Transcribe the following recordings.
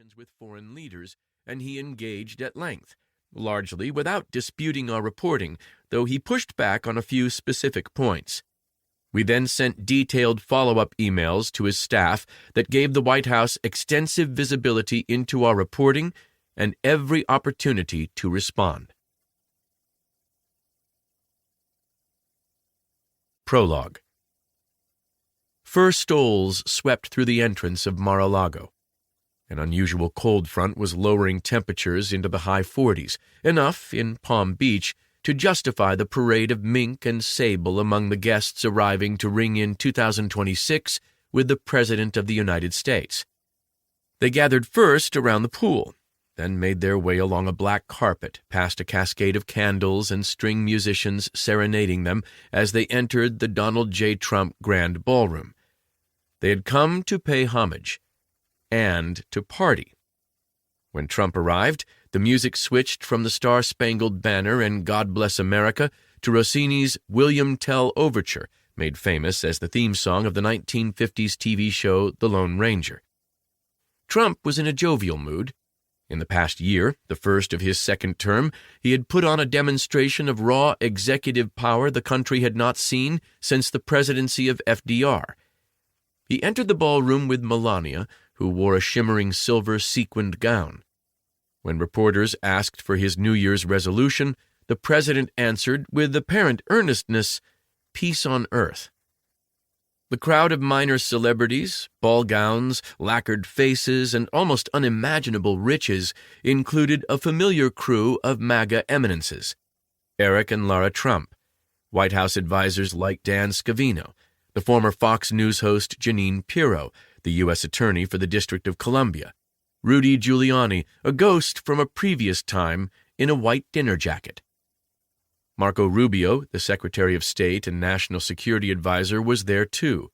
conversations with foreign leaders, and he engaged at length, largely without disputing our reporting, though he pushed back on a few specific points. We then sent detailed follow-up emails to his staff that gave the White House extensive visibility into our reporting and every opportunity to respond. Prologue. Fur stoles swept through the entrance of Mar-a-Lago. An unusual cold front was lowering temperatures into the high 40s, enough in Palm Beach to justify the parade of mink and sable among the guests arriving to ring in 2026 with the President of the United States. They gathered first around the pool, then made their way along a black carpet past a cascade of candles and string musicians serenading them as they entered the Donald J. Trump Grand Ballroom. They had come to pay homage and to party. When Trump arrived, the music switched from the Star-Spangled Banner and God Bless America to Rossini's William Tell Overture, made famous as the theme song of the 1950s TV show The Lone Ranger. Trump was in a jovial mood. In the past year, the first of his second term, he had put on a demonstration of raw executive power the country had not seen since the presidency of FDR. He entered the ballroom with Melania, who wore a shimmering silver sequined gown. When reporters asked for his New Year's resolution, the president answered with apparent earnestness, "Peace on earth." The crowd of minor celebrities, ball gowns, lacquered faces, and almost unimaginable riches included a familiar crew of MAGA eminences: Eric and Lara Trump, White House advisors like Dan Scavino, the former Fox News host Jeanine Pirro, the U.S. Attorney for the District of Columbia, Rudy Giuliani, a ghost from a previous time, in a white dinner jacket. Marco Rubio, the Secretary of State and National Security Advisor, was there too.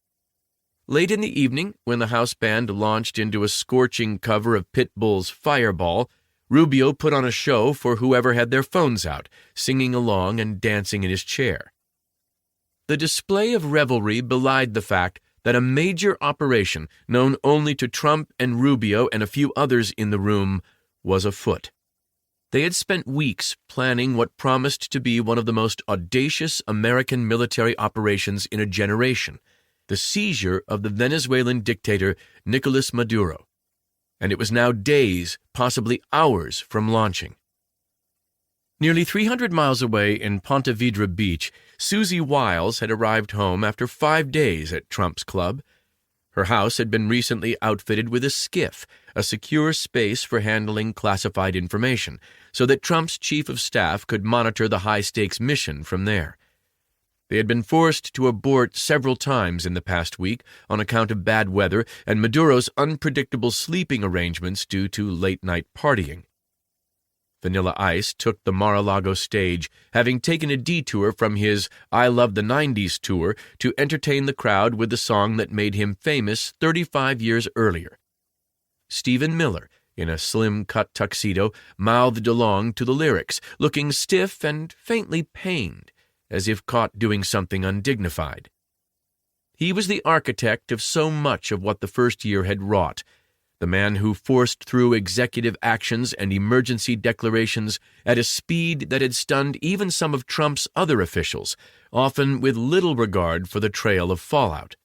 Late in the evening, when the house band launched into a scorching cover of Pitbull's Fireball, Rubio put on a show for whoever had their phones out, singing along and dancing in his chair. The display of revelry belied the fact that a major operation, known only to Trump and Rubio and a few others in the room, was afoot. They had spent weeks planning what promised to be one of the most audacious American military operations in a generation, the seizure of the Venezuelan dictator Nicolas Maduro, and it was now days, possibly hours, from launching. Nearly 300 miles away in Ponte Vedra Beach, Susie Wiles had arrived home after 5 days at Trump's club. Her house had been recently outfitted with a skiff, a secure space for handling classified information, so that Trump's chief of staff could monitor the high-stakes mission from there. They had been forced to abort several times in the past week on account of bad weather and Maduro's unpredictable sleeping arrangements due to late-night partying. Vanilla Ice took the Mar-a-Lago stage, having taken a detour from his I Love the 90s tour to entertain the crowd with the song that made him famous 35 years earlier. Stephen Miller, in a slim-cut tuxedo, mouthed along to the lyrics, looking stiff and faintly pained, as if caught doing something undignified. He was the architect of so much of what the first year had wrought, the man who forced through executive actions and emergency declarations at a speed that had stunned even some of Trump's other officials, often with little regard for the trail of fallout.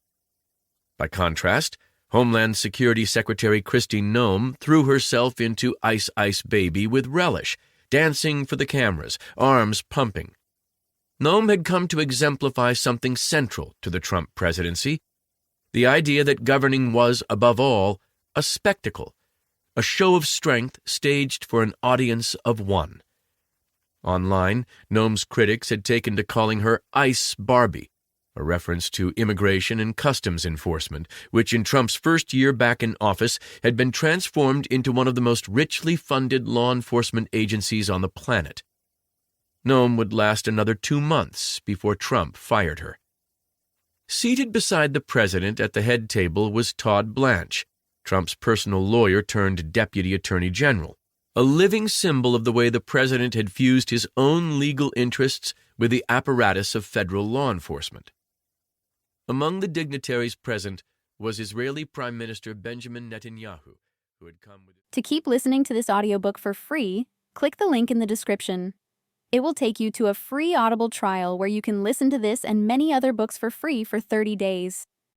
By contrast, Homeland Security Secretary Kristi Noem threw herself into Ice Ice Baby with relish, dancing for the cameras, arms pumping. Noem had come to exemplify something central to the Trump presidency, the idea that governing was, above all, a spectacle, a show of strength staged for an audience of one. Online, Noem's critics had taken to calling her Ice Barbie, a reference to immigration and customs enforcement, which in Trump's first year back in office had been transformed into one of the most richly funded law enforcement agencies on the planet. Noem would last another 2 months before Trump fired her. Seated beside the president at the head table was Todd Blanche, Trump's personal lawyer turned deputy attorney general, a living symbol of the way the president had fused his own legal interests with the apparatus of federal law enforcement. Among the dignitaries present was Israeli Prime Minister Benjamin Netanyahu, could come with it. To keep listening to this audiobook for free, click the link in the description. It will take you to a free Audible trial where you can listen to this and many other books for free for 30 days.